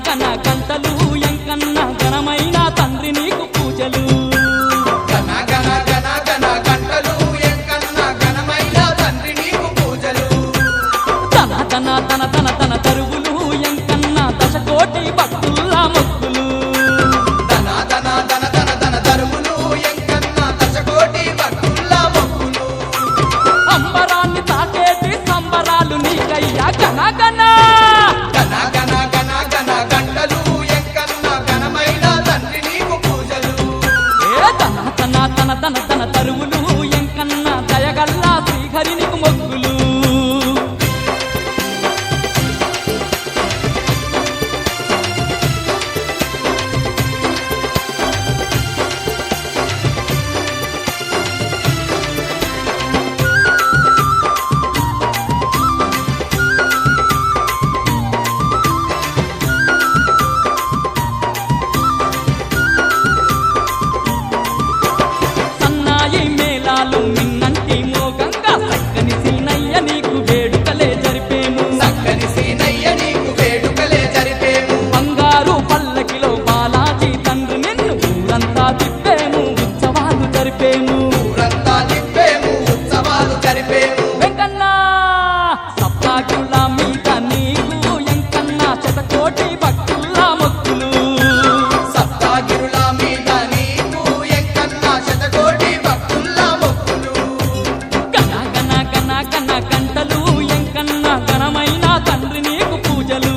గన గంటలు ఎంకన్న ఘనమైన తండ్రి నీకు పూజలు గన గన గన గన గంటలు ఎంకన్న ఘనమైన తండ్రి నీకు పూజలు తన తన తన తన తన తరువులు ఎంకన్న దశకోటి భక్తుల మొక్కులు తన తన తన తన తన తరువులు ఎంకన్న దశకోటి భక్తుల మొక్కులు అంబరాన్ని తాకేటి సంబరాలు నీకయ్యా గన గన గన గన గన గన గంటలు ఎంకన్న ఘనమైన తండ్రి నీకు పూజలు తన తన తన తన తన తరువులు ఎంకన్న దయగల్లా శ్రీహరి నీకు మొక్కులు సన్నాయి మేళాలు మిన్నంటి మోగంగా చక్కని సీనయ్య నీకు వేడుకలే జరిపేము చక్కని సీనయ్య నీకు వేడుకలే జరిపేము బంగారు పల్లకిలో బాలాజీ తండ్రి నిన్ను ఊరంతా తిప్పేము ఉత్సవాలు జరిపేము ఊరంతా తిప్పేము ఉత్సవాలు జరిపేము వెంకన్న సప్తాకుల మీద నీకు ఎంకన్న శతకోటి భక్తుల మొక్కులు సప్తాగిరుల మీద నీకు ఎంకన్న శతకోటి భక్తుల మొక్కులు గన గన గన గన గంటలు ఎంకన్న ఘనమైన తండ్రి నీకు పూజలు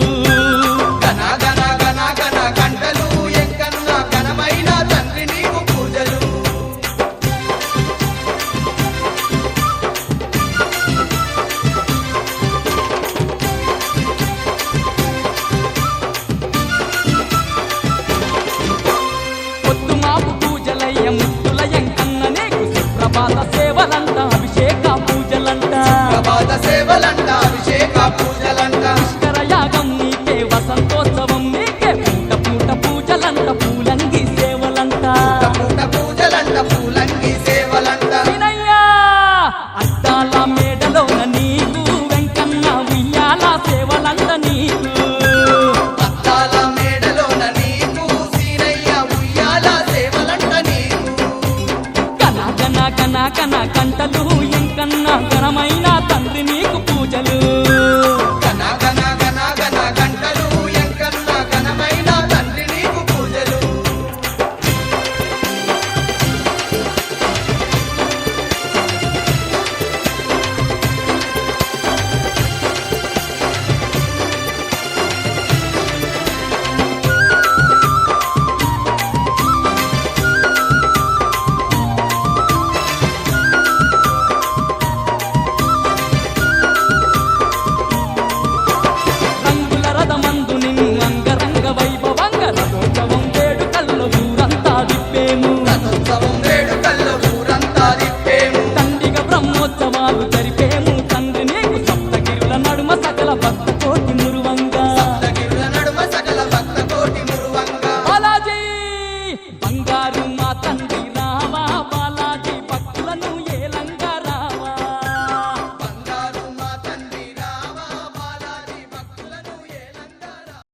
గన గన గన గన గంటలు ఎంకన్న ఘనమైన తండ్రి నీకు పూజలు పొద్దు మాపు పూజలయ్య ముత్తుల ఎంకన్న నీకు సుప్రభాత సేవలంట అభిషేక పూజలంట ప్రభాత సేవలంట